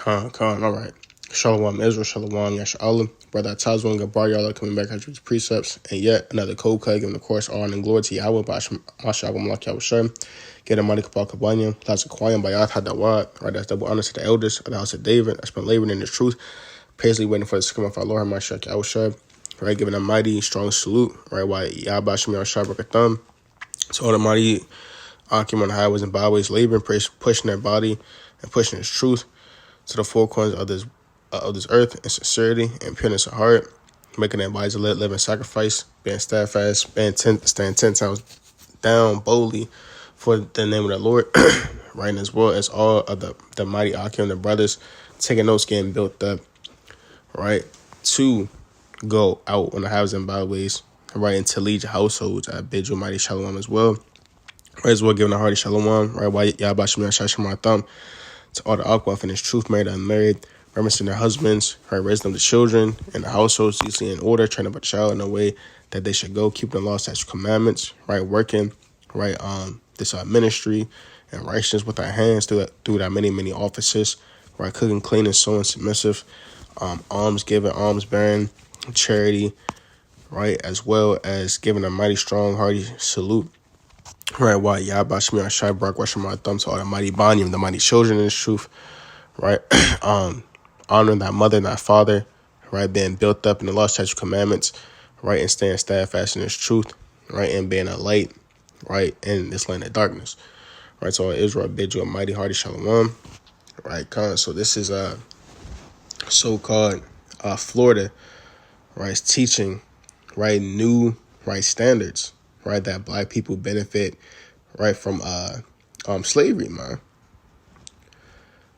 All right. Shalom, Israel, Shalom, Yasha'Allah. Brother Tazwan Gabar, y'all are coming back after these precepts. And yet another code cut, giving the course honor and glory to Yahweh, Masha'Allah, Malak Yahweh, get a money Kabal Kabanyam, Plaza Kwayam, Bayat Hadawat. Right, that's double honor to the elders of the house of David. That's been laboring in the truth, patiently waiting for the second of our Lord, Masha'Allah Yahweh. Right, giving a mighty, strong salute. Right, why Yahweh Shem Yahshua Brakatham. So all the mighty Akim on the highways and byways, laboring, pushing their body and pushing his truth to the four corners of this earth in sincerity and pureness of heart, making their bodies a living sacrifice, being steadfast, staying 10 times down boldly for the name of the Lord, right, as well as all of the mighty Akim, the brothers, taking notes, getting built up, right, to go out on the highways and byways, right, and to lead your households. I bid you mighty shalom as well. Right, as well, giving a hearty shalom, right, why Yahweh Shem Yahshua Thumb to all the Aqua and his truth, married and unmarried, referencing their husbands, right, raising them to children and the households, decently in order, training up a child in a way that they should go, keeping the law, statutes, commandments, right, working, right, this ministry and righteousness with our hands through our many offices, right, cooking, cleaning, sewing, submissive, alms giving, alms bearing, charity, right, as well as giving a mighty strong, hearty salute. Right, why Yahweh Shmi Ashai Barak Washing my thumb to all the mighty Banyam, the mighty children in this truth, right? Honoring that mother and that father, right? Being built up in the law, statutes, commandments, right? And staying steadfast in this truth, right? And being a light, right? In this land of darkness, right? So Israel, I bid you a mighty hearty shalom, right? So this is so-called Florida, right? It's teaching, right? New, right? Standards, right, that black people benefit, right, from slavery, man.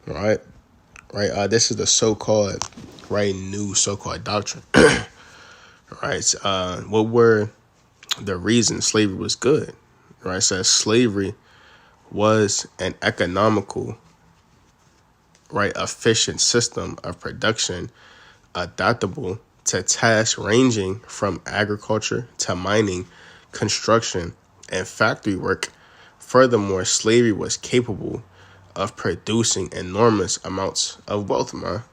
Right. This is the so-called, right, new so-called doctrine. Right. What were the reasons slavery was good? Right. It says slavery was an economical, right, efficient system of production, adaptable to tasks ranging from agriculture to mining, construction, and factory work. Furthermore, slavery was capable of producing enormous amounts of wealth, man.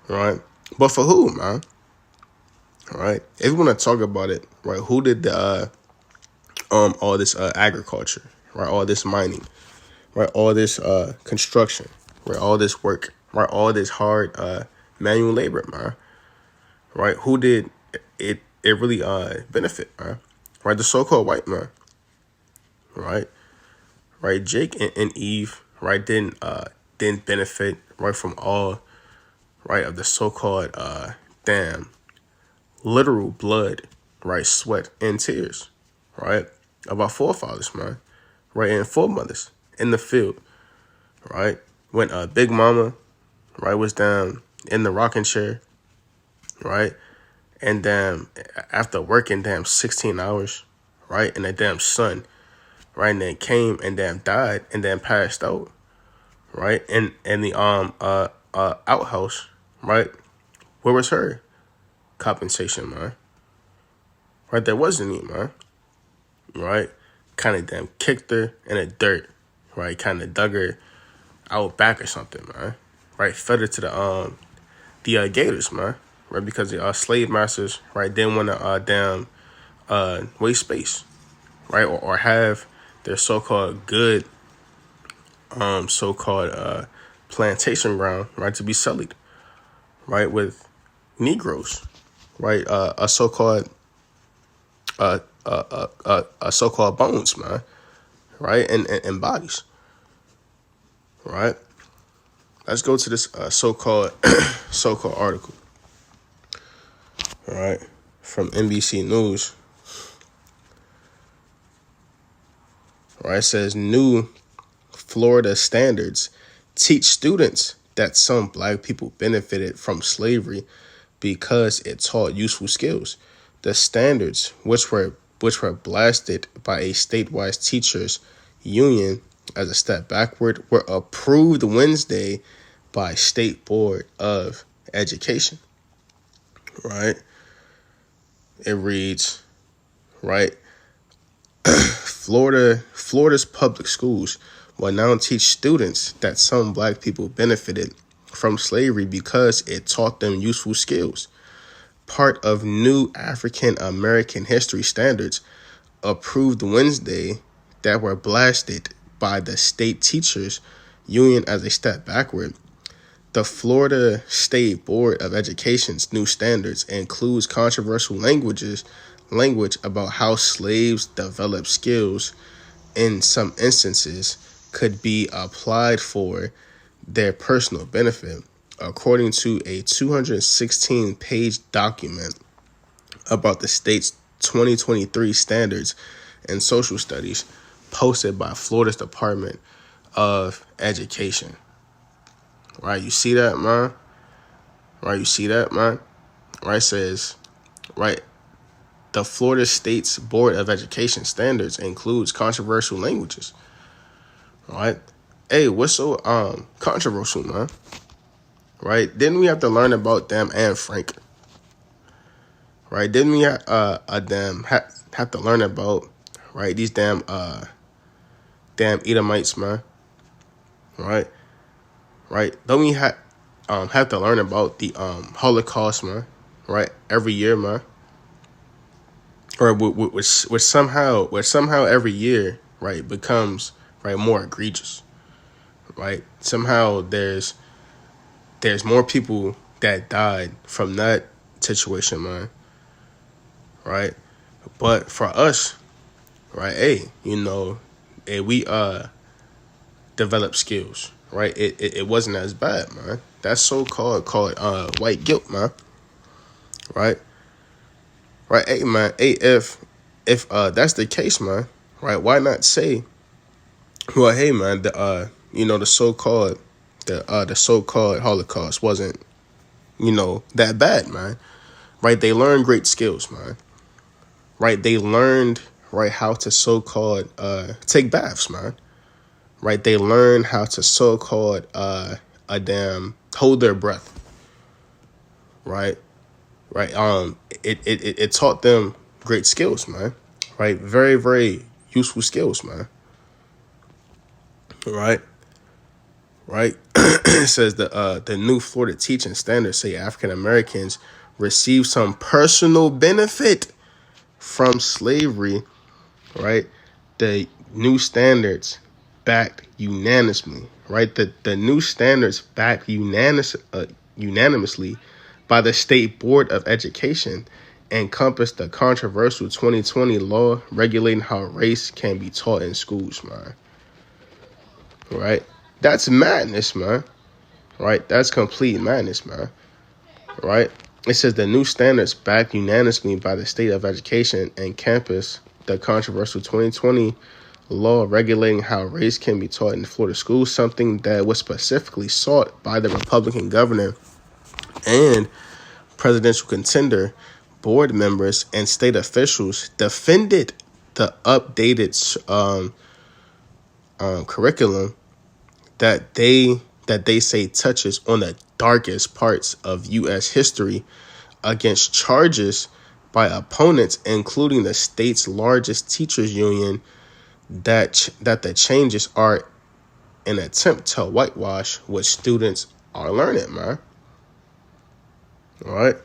Right? But for who, man? Right? If you want to talk about it, right, who did the all this agriculture, right, all this mining, right, all this construction, right, all this work, right, all this hard manual labor, man? Right? Who did it really benefit, man? Right, the so-called white man, right? Jake and Eve, right, didn't benefit, right, from all, right, of the so-called literal blood, right, sweat and tears, right, of our forefathers, man, right, and foremothers in the field, right, when Big Mama, right, was down in the rocking chair, right, and after working 16 hours, right, in the damn sun, right, and then came and died and then passed out, right, in the outhouse, right, where was her compensation, man? Right, there wasn't any, man. Right, kind of kicked her in the dirt, right, kind of dug her out back or something, man. Right, fed her to the gators, man. Right, because the slave masters, right, didn't want to waste space, right, or have their so-called good plantation ground, right, to be sullied, right, with Negroes, right, a so-called bones, man, right, and bodies, right. Let's go to this so-called article. All right, from NBC News. All right, it says new Florida standards teach students that some black people benefited from slavery because it taught useful skills. The standards, which were blasted by a statewide teachers union as a step backward, were approved Wednesday by State Board of Education. Right. It reads, right, Florida's public schools will now teach students that some black people benefited from slavery because it taught them useful skills. Part of new African American history standards approved Wednesday that were blasted by the state teachers union as a step backward. The Florida State Board of Education's new standards includes controversial language about how slaves developed skills in some instances could be applied for their personal benefit, according to a 216-page document about the state's 2023 standards in social studies posted by Florida's Department of Education. Right, you see that, man? Right, you see that, man? Right, says, right, the Florida State's Board of Education standards includes controversial languages. Right? Hey, what's so controversial, man? Right? Didn't we have to learn about them and Frank? Right? Didn't we have to learn about, right, these damn Edomites, man? Right? Right? Don't we have to learn about the Holocaust, man? Right? Every year, man. Or which somehow every year, right, becomes, right, more egregious. Right? Somehow there's more people that died from that situation, man. Right? But for us, right, hey, we developed skills, right? It wasn't as bad, man. That's called white guilt, man. Right? Right, hey, man. Hey, if that's the case, man, right, why not say, well, hey, man, the so-called Holocaust wasn't, that bad, man. Right? They learned great skills, man. Right? They learned, right, how to so-called take baths, man. Right? They learned how to so-called hold their breath. Right? Right? It taught them great skills, man. Right? Very, very useful skills, man. Right? Right? It says the new Florida teaching standards say African Americans receive some personal benefit from slavery. Right? The new standards backed unanimously. Right? The new standards backed unanimously by the State Board of Education encompass the controversial 2020 law regulating how race can be taught in schools, man. Right? That's madness, man. Right? That's complete madness, man. Right? It says the new standards backed unanimously by the State of Education encompass the controversial 2020 law regulating how race can be taught in Florida schools, something that was specifically sought by the Republican governor and presidential contender. Board members and state officials defended the updated curriculum that they say touches on the darkest parts of U.S. history against charges by opponents, including the state's largest teachers union, that the changes are an attempt to whitewash what students are learning, man. All right.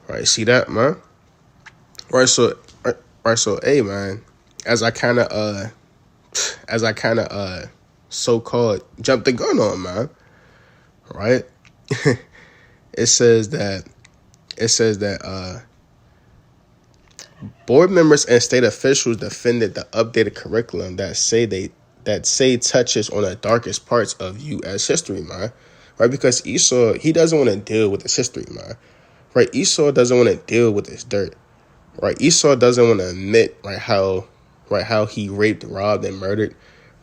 Right, see that, man? Right, so, hey, man, as I kind of so-called jumped the gun on, man, right? It says that board members and state officials defended the updated curriculum that say touches on the darkest parts of U.S. history, man. Right, because Esau, he doesn't want to deal with this history, man. Right, Esau doesn't want to deal with this dirt. Right, Esau doesn't want to admit how he raped, robbed, and murdered,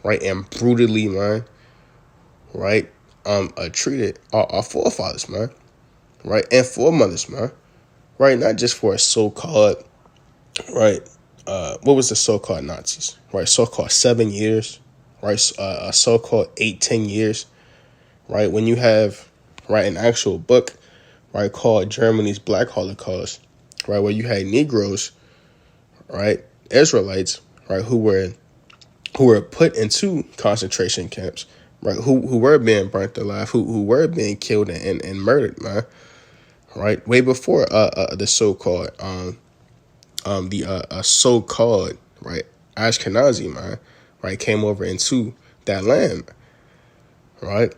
right, and brutally, man, right, treated our forefathers, man, right, and foremothers, man, right, not just for a so-called, right, what was the so-called Nazis, right, so-called 7 years, right, a so-called 10 years, right, when you have, right, an actual book, right, called Germany's Black Holocaust, right, where you had Negroes, right, Israelites, right, who were put into concentration camps, right, who were being burnt alive, who were being killed and murdered, man, right, way before the so-called so-called, right, Ashkenazi, man, right, came over into that land, right.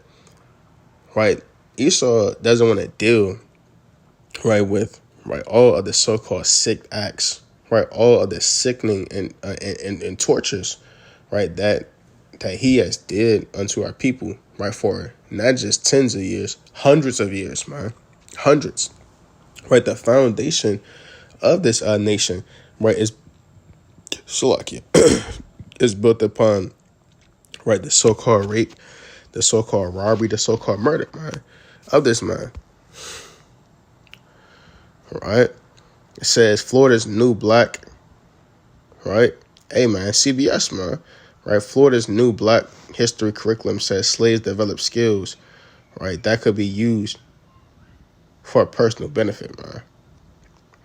Esau doesn't want to deal, right, with, right, all of the so-called sick acts, right, all of the sickening and tortures, right, that he has did unto our people, right, for not just tens of years, hundreds of years, man, hundreds, right. The foundation of this nation, right, is Slovakia, is built upon, right, the so-called rape, the so-called robbery, the so-called murder, man, of this man, right. It says Florida's new black, right. Hey, man, CBS, man, right. Florida's new black history curriculum says slaves develop skills, right, that could be used for personal benefit, man,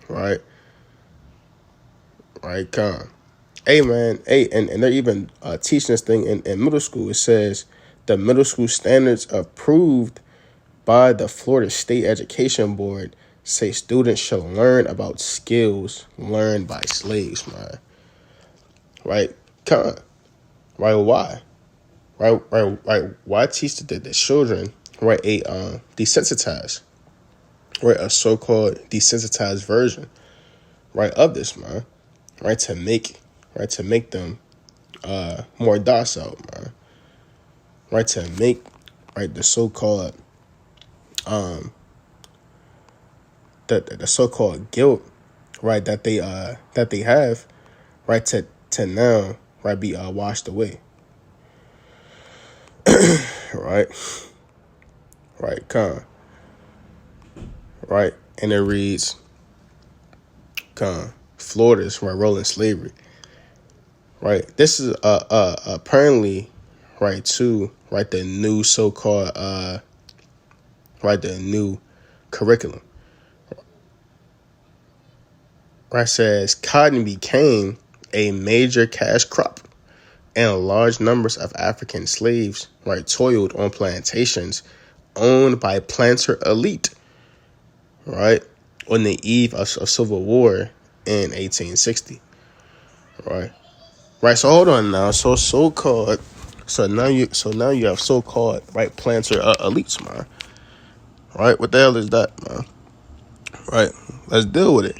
right. Right, Hey, man, hey, and they're even teaching this thing in middle school. It says the middle school standards approved by the Florida State Education Board say students shall learn about skills learned by slaves, man. Right, right, why? Right, why teach the children, right, a desensitized, right, a so-called desensitized version, right, of this, man, right, to make them more docile, man, right, to make, right, the so-called the so-called guilt, right, that they have, right, to now, right, be washed away, right, right, and it reads, Florida's, right, rolling slavery, right. This is apparently, right, to, right, the new so-called right, the new curriculum, right. Says cotton became a major cash crop, and large numbers of African slaves, right, toiled on plantations owned by planter elite, right, on the eve of Civil War in 1860, right. So hold on now. So now you have so-called, right, planter elites, man. Right, what the hell is that, man? Right, let's deal with it.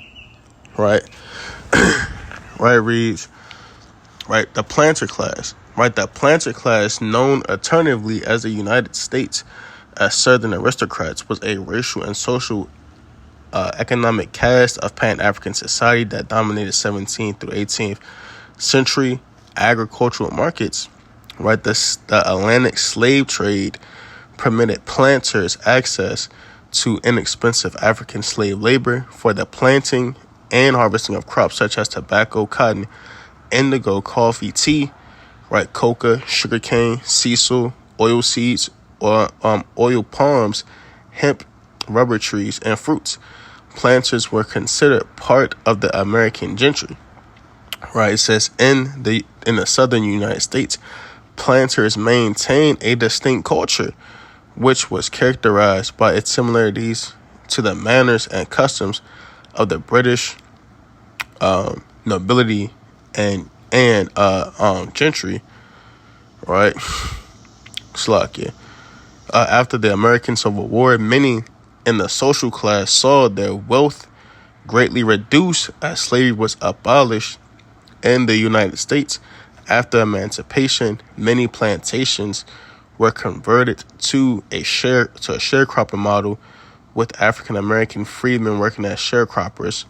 Right, right, reads, right, the planter class, right, the planter class, known alternatively as the United States as Southern aristocrats, was a racial and social economic caste of Pan-African society that dominated 17th through 18th century agricultural markets, right. The Atlantic slave trade permitted planters access to inexpensive African slave labor for the planting and harvesting of crops such as tobacco, cotton, indigo, coffee, tea, right, coca, sugarcane, sisal, oil seeds, or oil palms, hemp, rubber trees, and fruits. Planters were considered part of the American gentry. Right, it says in the southern United States, planters maintained a distinct culture, which was characterized by its similarities to the manners and customs of the British nobility and gentry, right? Slovakia. After the American Civil War, many in the social class saw their wealth greatly reduced as slavery was abolished in the United States. After emancipation, many plantations were converted to a sharecropping model, with African American freedmen working as sharecroppers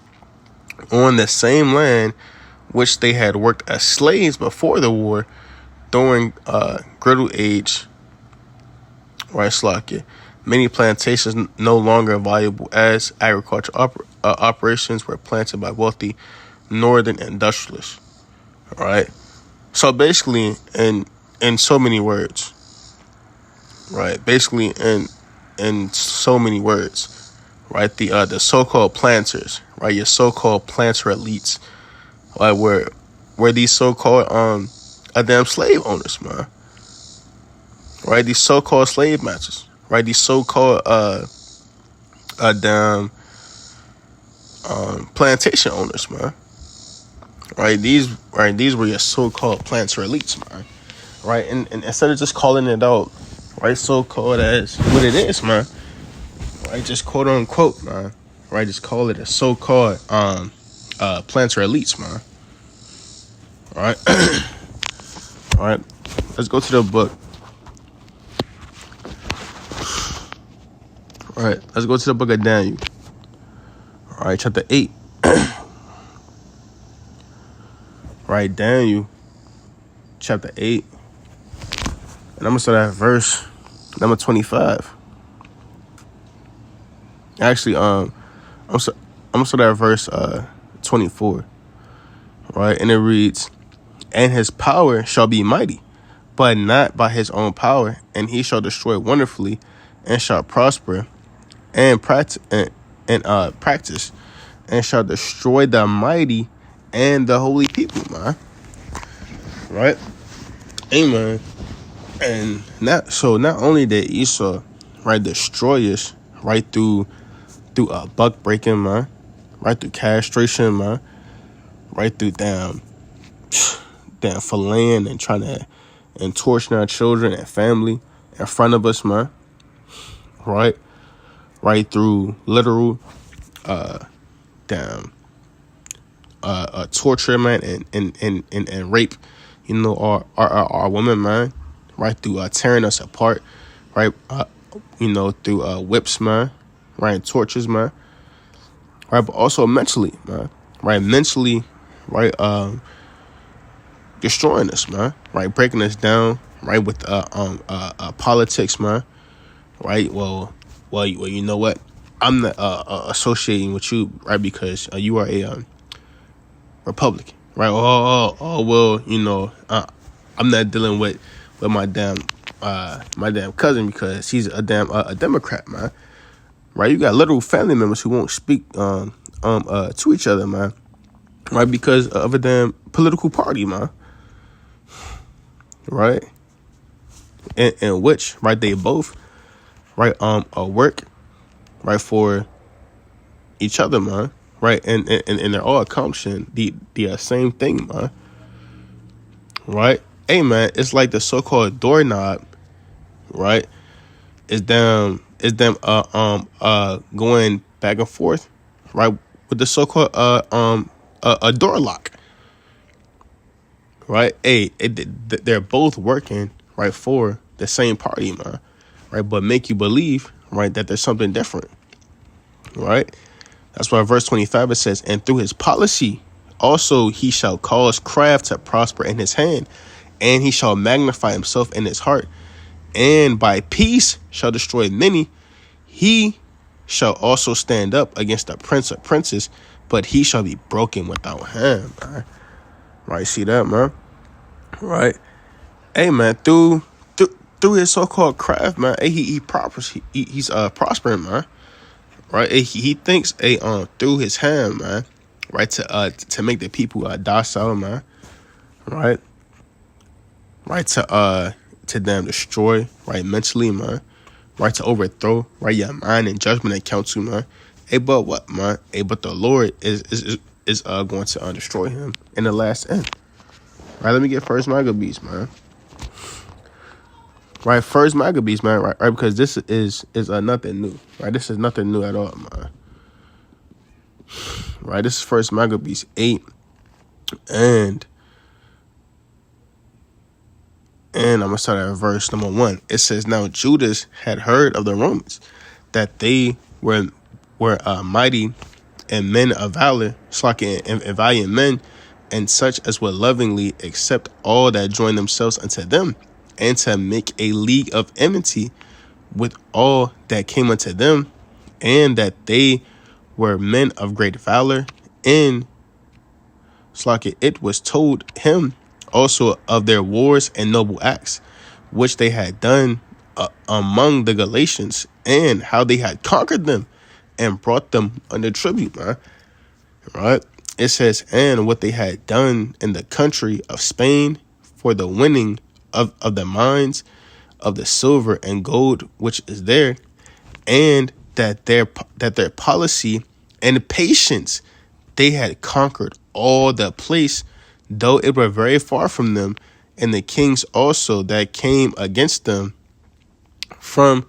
on the same land which they had worked as slaves before the war. During griddle age, right, Slovakia, many plantations no longer viable as agricultural operations were planted by wealthy northern industrialists. Right, so basically, in so many words, right, basically in so many words, right, the so-called planters, right, your so-called planter elites, right, were were these so-called damn slave owners, man. Right, these so-called slave masters. Right, these so-called damn plantation owners, man. Right, these were your so-called planter elites, man. Right, and instead of just calling it out, right, so-called as what it is, man. Right, just quote unquote, man. Right, just call it a so-called planter elites, man. All right, all right. Let's go to the book. All right, let's go to the book of Daniel. All right, chapter 8. Right, Daniel, chapter 8. And I'm going to start at verse number 25. Actually, I'm going to start at verse 24. Right, and it reads, "And his power shall be mighty, but not by his own power, and he shall destroy wonderfully, and shall prosper, and practice, and shall destroy the mighty and the holy people," man. Right? Amen. And not only did Esau, right, destroy us, right, through buck breaking, man, right, through castration, man, right, through damn filleting and trying to and torturing our children and family in front of us, man. Right through literal torture, man, and rape, you know, our women, man. Right, through tearing us apart, right, you know, through whips, man, right, and tortures, man. Right, but also mentally, man. Right, mentally, right, destroying us, man. Right, breaking us down, right, with politics, man. Right, well, you know what? I'm not associating with you, right, because you are a Republican, right? Well, you know, I'm not dealing with my damn cousin because he's a Democrat, man. Right? You got literal family members who won't speak to each other, man. Right? Because of a damn political party, man. Right? In which, right, they both, right, work, right, for each other, man. Right? And they're all accomplishing the same thing, man. Right? Hey, man, it's like the so-called doorknob, right? Is them going back and forth, right, with the so-called a door lock. Right? Hey, they're both working, right, for the same party, man. Right? But make you believe, right, that there's something different. Right? That's why verse 25 it says, "And through his policy also he shall cause craft to prosper in his hand, and he shall magnify himself in his heart, and by peace shall destroy many. He shall also stand up against the prince of princes, but he shall be broken without hand," man. Right, see that, man? Right. Hey, man, through his so-called craft, man, he prospers. He's prospering, man. Right, he thinks through his hand, man. Right, to make the people docile, man. Right to them destroy, right, mentally, man. Right, to overthrow, right, your mind and judgment and counsel, man. Hey, but what, man? Hey, but the Lord is going to destroy him in the last end. Right, let me get First Maccabees, man. Right, First Maccabees, man. Right, because this is nothing new. Right, this is nothing new at all, man. Right, this is First Maccabees 8, and I'm gonna start at verse number 1. It says, "Now Judas had heard of the Romans, that they were mighty and men of valor, and valiant men, and such as would lovingly accept all that join themselves unto them, and to make a league of enmity with all that came unto them, and that they were men of great valor. And it was told him also of their wars and noble acts, which they had done among the Galatians, and how they had conquered them and brought them under tribute," man. Right? it says, and what they had done in the country of Spain for the winning of the mines of the silver and gold which is there, and that their policy and patience they had conquered all the place, though it were very far from them, and the kings also that came against them from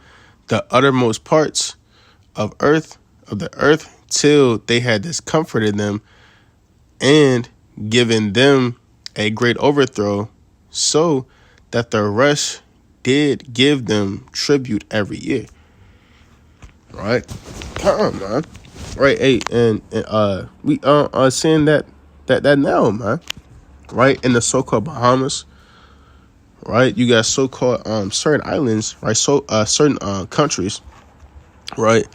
the uttermost parts of the earth, till they had discomforted them and given them a great overthrow, so that the rest did give them tribute every year. Right? Come on, man. Right, hey, and we are seeing that now, man. Right, in the so-called Bahamas. Right, you got so-called certain islands, right? So certain countries, right?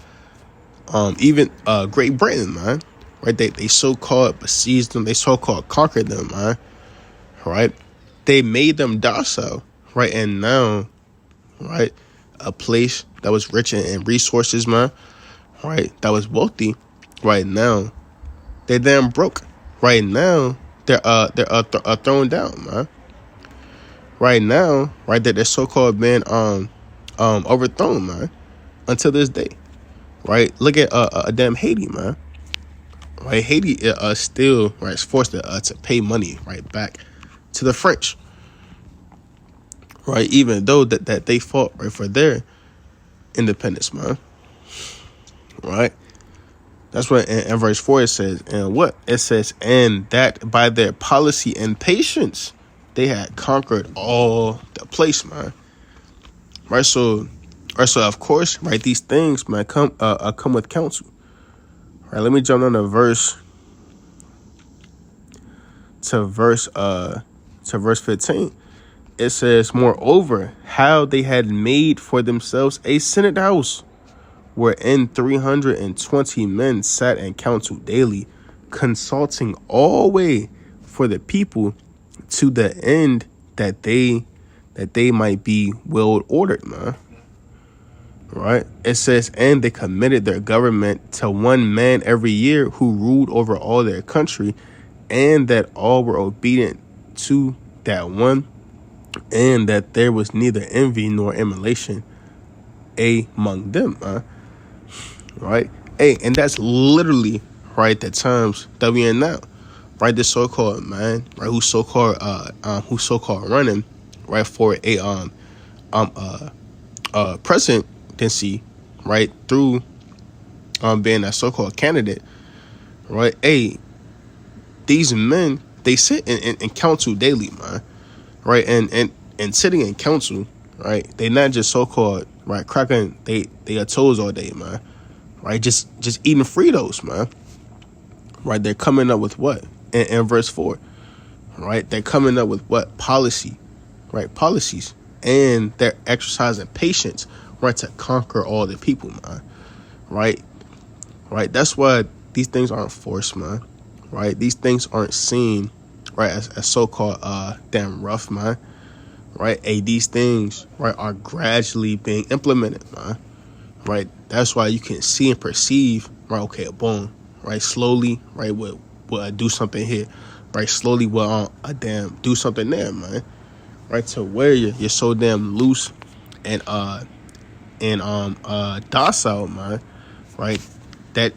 Even Great Britain, man. Right, they so-called besieged them, they so-called conquered them, man. Right, they made them docile, right? And now, right, a place that was rich in resources, man, right, that was wealthy, right now, they damn broke. Right now, they're thrown down, man. Right now, right, that they're so-called been overthrown, man, until this day. Right, look at damn Haiti, man. Right, Haiti still right is forced to pay money right back to the French. Right, even though that they fought right for their independence, man. Right, that's what in verse 4 it says, and what it says, and that by their policy and patience they had conquered all the place, man. Right, so of course, right, these things, man, come with counsel. Right, let me jump on to verse 15. It says, moreover, how they had made for themselves a senate house, wherein 320 men sat in council daily, consulting always for the people, to the end that they might be well ordered, man. Right? It says, and they committed their government to one man every year, who ruled over all their country, and that all were obedient to that one, and that there was neither envy nor emulation among them, man. Right? Hey, and that's literally right the times that we in now. Right, this so-called man, right, who's so-called running, right, for a presidency, right, through being a so-called candidate, right. Hey, these men, they sit in council daily, man, right, and sitting in council, right, they not just so-called right cracking they toes all day, man, right, just eating Fritos, man, right. They're coming up with what? In verse 4, right? They're coming up with what? Policies, and they're exercising patience, right, to conquer all the people, man, right? That's why these things aren't forced, man, right? These things aren't seen, right, as so-called damn rough, man, right? Hey, these things, right, are gradually being implemented, man, right? That's why you can see and perceive, right? Okay, boom, right, slowly, right, we'll do something here, right? Slowly, we'll do something there, man. Right, to where you're so damn loose and docile, man. Right, that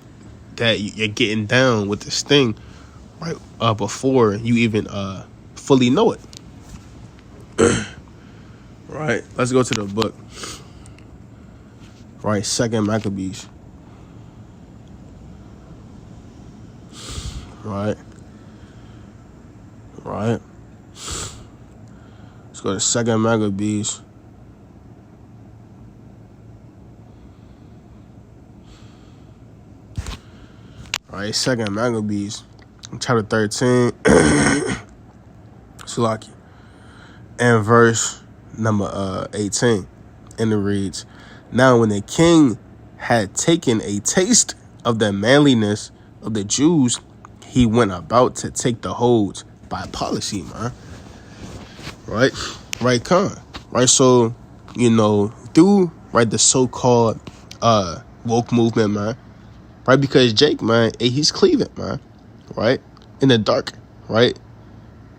you're getting down with this thing, right? Before you even fully know it. Right. Let's go to the book. Right, 2 Maccabees. Right. Let's go to 2 Maccabees. All right, 2 Maccabees, chapter 13, Salaki, and verse number 18. And it reads, now when the king had taken a taste of the manliness of the Jews, he went about to take the holds by policy, man. Right, right. So, through right the so-called woke movement, man. Right, because Jake, man, he's cleaving, man. right? In the dark, right?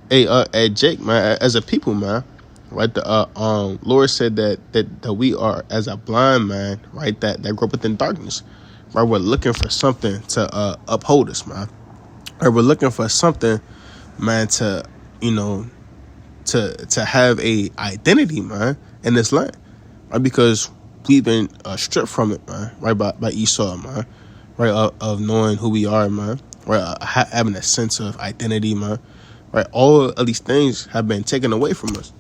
Hey, Jake, man, as a people, man, right? The Lord said that we are as a blind man, right? That grew up within darkness, right? We're looking for something to uphold us, man. Right? We're looking for something, man, to to have a identity, man, in this land, right? Because we've been stripped from it, man, right? By Esau, man, right? Of knowing who we are, man, right? Having a sense of identity, man. Right, all of these things have been taken away from us.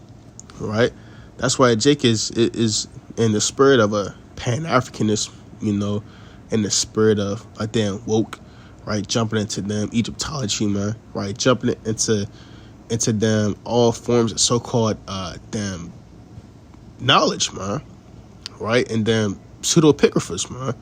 Right, that's why Jake is in the spirit of a Pan-Africanist, in the spirit of a damn woke, right, jumping into them Egyptology, man, right, jumping into them all forms of so-called damn knowledge, man, right, and them pseudepigraphers, man,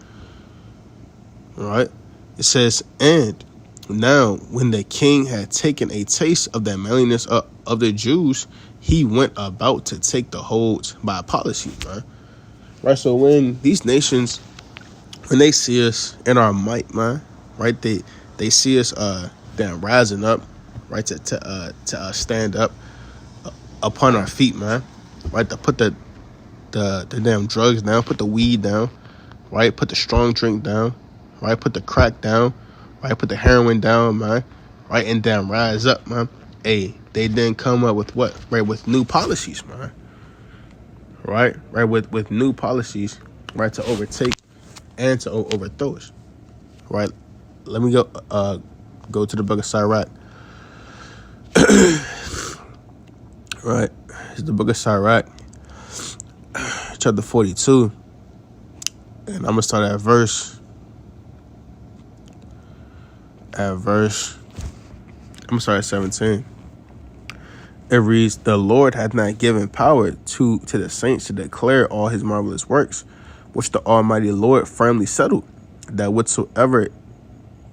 right. It says, and now, when the king had taken a taste of the manliness of the Jews, he went about to take the holds by policy, man. Right, so when these nations, when they see us in our might, man, right, they see us rising up, right, to stand up upon our feet, man, right, to put the damn drugs down, put the weed down, right, put the strong drink down, right, put the crack down, right, put the heroin down, man, right, and then rise up, man. Hey, they then come up with what? Right, with new policies, man. Right, with new policies, right, to overtake and to overthrow us. Right, let me go to the book of Sirach. Right, it's the book of Sirach, chapter 42, and I'm gonna start at verse. I'm gonna start at 17. It reads, "The Lord hath not given power to the saints to declare all his marvelous works, which the Almighty Lord firmly settled, that whatsoever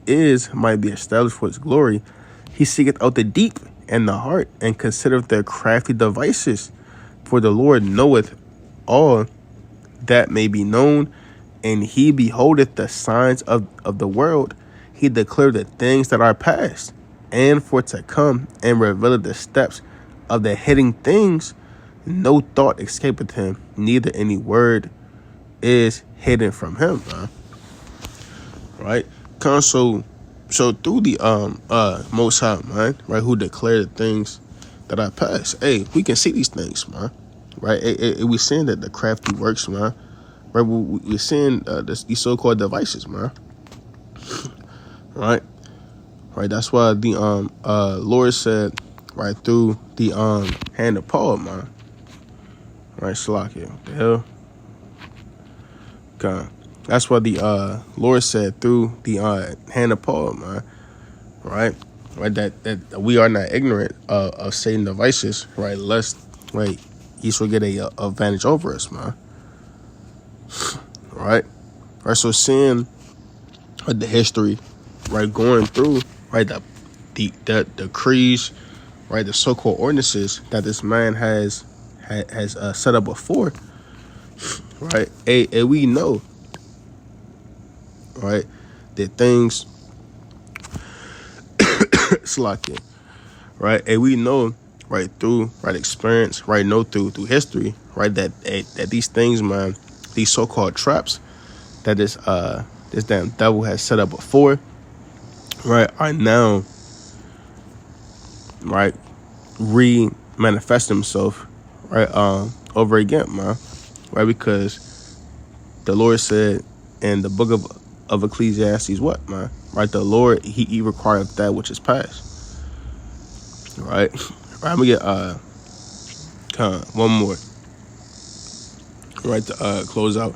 is might be established for his glory. He seeketh out the deep and the heart, and considereth their crafty devices. For the Lord knoweth all that may be known, and he beholdeth the signs of the world. He declared the things that are past, and for to come, and revealeth the steps of the hidden things. No thought escapeth him, neither any word is hidden from him." Right? So through the Most High, man, right, who declared the things that are past. Hey, we can see these things, man. Right? We seeing that the crafty works, man. Right? We're seeing these so-called devices, man. Right. That's why the Lord said, right, through the hand of Paul, man. Right, Shalakia, what the hell? God. That's why the Lord said through the hand of Paul, man. Right, that we are not ignorant of Satan's devices, right? Lest, right, he shall get a advantage over us, man. Right. So seeing the history, right, going through, right, the decrees, right, the so-called ordinances that this man has set up before, right, and we know, right, that things slacking, right, and we know, right, through, right, experience, right, know through history, right, that these things, man, these so-called traps that this damn devil has set up before, right, are now, right, manifest himself, right, over again, man, right, because the Lord said in the book of Ecclesiastes, what, man, right, the Lord, he requireth that which is past, right. I'm gonna get one more, right, to close out,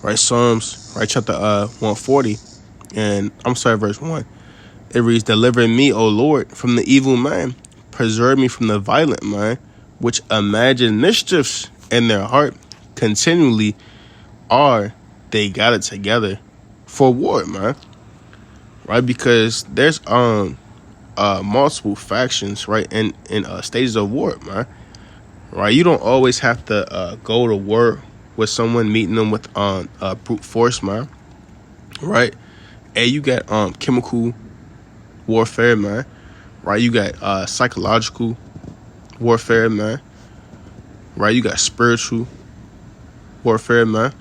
right, Psalms, right, chapter 140, and I'm sorry, verse 1. It reads, "Deliver me, O Lord, from the evil man. Preserve me from the violent man, which imagine mischiefs in their heart. Continually are they gathered together for war," man. Right? Because there's multiple factions, right, in stages of war, man. Right? You don't always have to go to war with someone, meeting them with brute force, man. Right? And you got chemical warfare, man. Right, you got psychological warfare, man. Right, you got spiritual warfare, man.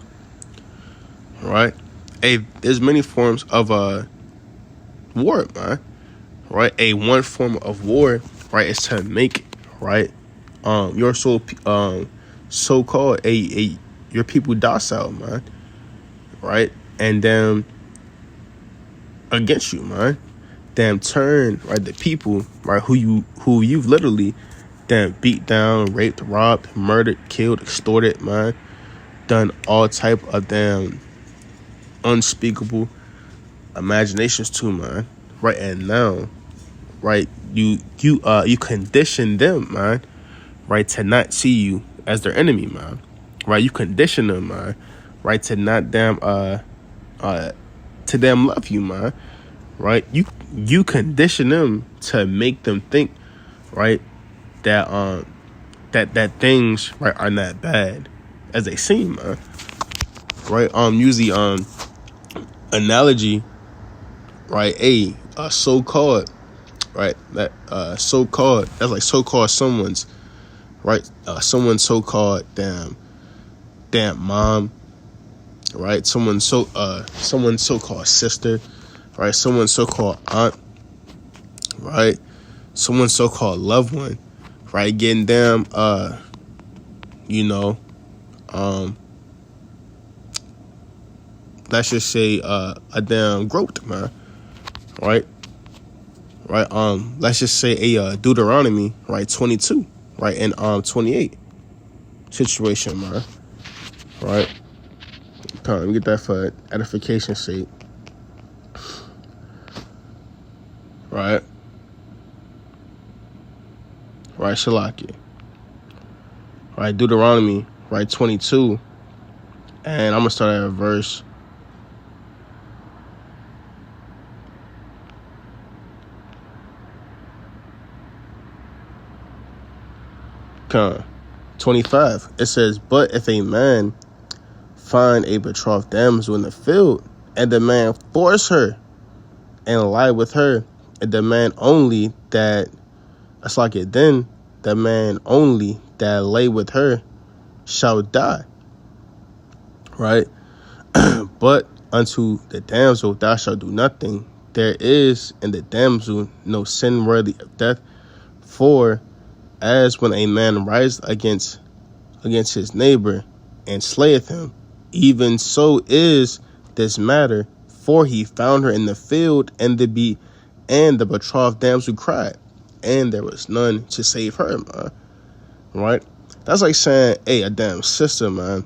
Right, hey, there's many forms of war, man. Right, one form of war, right, is to make, right, your so-called your people docile, man. Right, and then against you, man. Damn, turn, right, the people, right, who you've literally damn beat down, raped, robbed, murdered, killed, extorted, man. Done all type of damn unspeakable imaginations to, man. Right, and now, right, you condition them, man, right, to not see you as their enemy, man. Right, you condition them, man, right, to not damn to damn love you, man. Right, you condition them to make them think, right, that that things, right, are not bad as they seem, man. Right, use the analogy, right, a so-called, right, that so-called, that's like so-called someone's, right, someone's so-called damn mom, right, someone's so-called sister, right, someone's so-called aunt, right, someone's so-called loved one, right, getting them, let's just say, a damn groped, man, right, let's just say a Deuteronomy, right, 22, right, and 28 situation, man, right. Let me get that for edification's sake. Right, Shalaki. Right, Deuteronomy, right, 22. And I'm going to start at verse 25. It says, but if a man find a betrothed damsel in the field, and the man force her and lie with her, and the man only that, it's like it, then the man only that lay with her shall die. Right? But unto the damsel thou shalt do nothing. There is in the damsel no sin worthy of death. For as when a man rises against his neighbor and slayeth him, even so is this matter. For he found her in the field, and the betrothed damsel cried, and there was none to save her, man. Right? That's like saying, hey, a damn sister, man.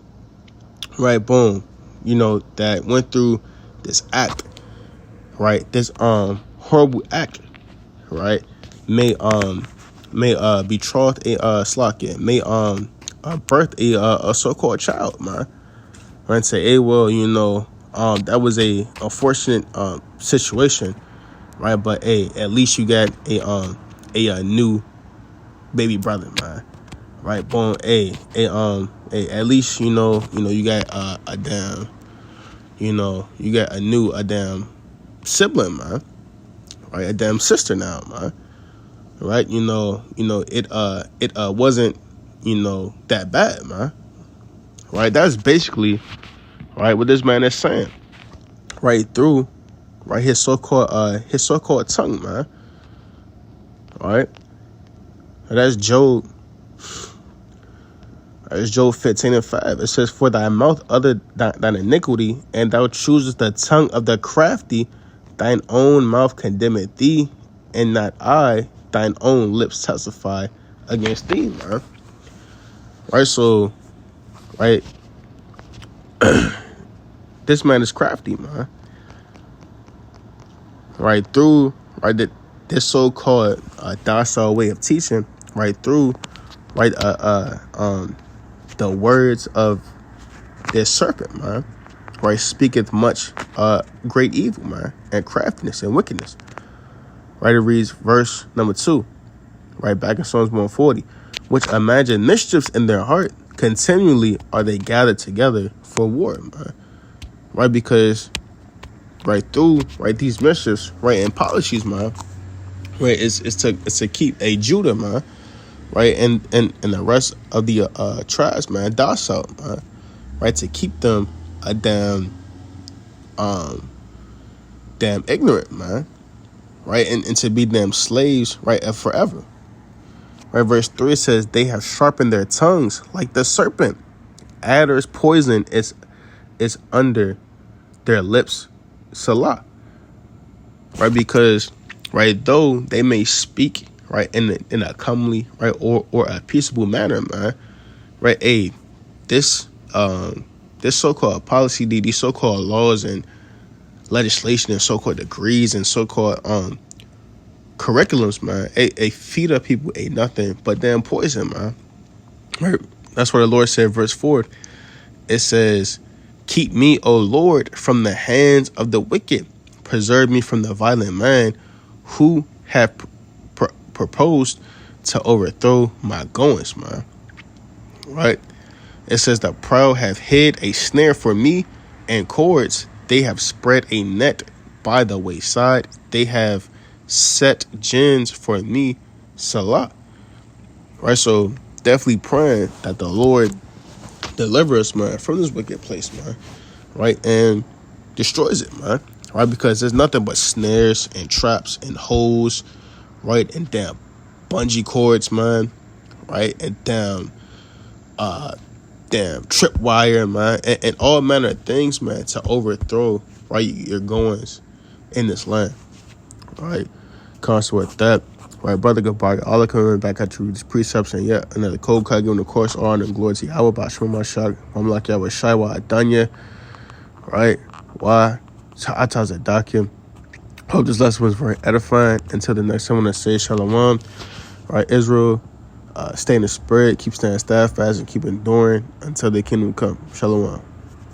Right, boom. That went through this act, right? This horrible act, right? May betrothed a slakin, may birth a so-called child, man. Right, and say, hey, well, that was a unfortunate situation, right? But hey, at least you got a new baby brother, man. Right, boom. Hey, at least you got a damn, you got a damn sibling, man. Right, a damn sister now, man. Right, it wasn't that bad, man. Right, that's basically right what this man is saying. Right through, right, his so-called tongue, man. Right, and that's Job. It's Job 15:5. It says, for thy mouth uttered thine iniquity, and thou choosest the tongue of the crafty. Thine own mouth condemneth thee, and not I. Thine own lips testify against thee, man. Right, so, right, this man is crafty, man. Right, through, right, this so-called docile way of teaching, right, through, right, the words of this serpent, man, right, speaketh much great evil, man, and craftiness and wickedness. Right, it reads verse number 2, right, back in Psalms 140, which imagine mischiefs in their heart, continually are they gathered together for war, man. Right, because right through, right, these mischiefs, right, and policies, man, right? It's to keep a Judah, man, right, and the rest of the tribes, man, docile, man, right, to keep them a damn ignorant, man, right, and to be damn slaves, right, forever. Right, verse 3 says, they have sharpened their tongues like the serpent. Adder's poison is under their lips. Salah. Right, because, right, though they may speak, right, in a comely, right, or a peaceable manner, man, right, this so-called policy, these so-called laws and legislation and so-called degrees and so-called curriculums, man, a feed up people a nothing but damn poison, man. Right? That's what the Lord said, verse 4. It says, keep me, O Lord, from the hands of the wicked. Preserve me from the violent man who have proposed to overthrow my goings, man. Right? It says, the proud have hid a snare for me and cords. They have spread a net by the wayside. They have set gins for me. Salah. Right? So definitely praying that the Lord deliver us, man, from this wicked place, man. Right? And destroys it, man. Right? Because there's nothing but snares and traps and holes, right? And damn bungee cords, man. Right? And damn tripwire, man. And all manner of things, man, to overthrow, right, your goings in this land. Right? Constant with that. Right, brother, goodbye. All coming back at you with these precepts and yet another code cut, giving the course honor and glory to Yahweh, WATCHMEN, my shot. I'm like Yahweh Shaiwa Adanya. Right? Why? Ta'ataz Adakim. Hope this lesson was very edifying. Until the next time, I'm going to say Shalom. Right, Israel, stay in the spirit, keep staying steadfast, and keep enduring until the kingdom come. Shalom.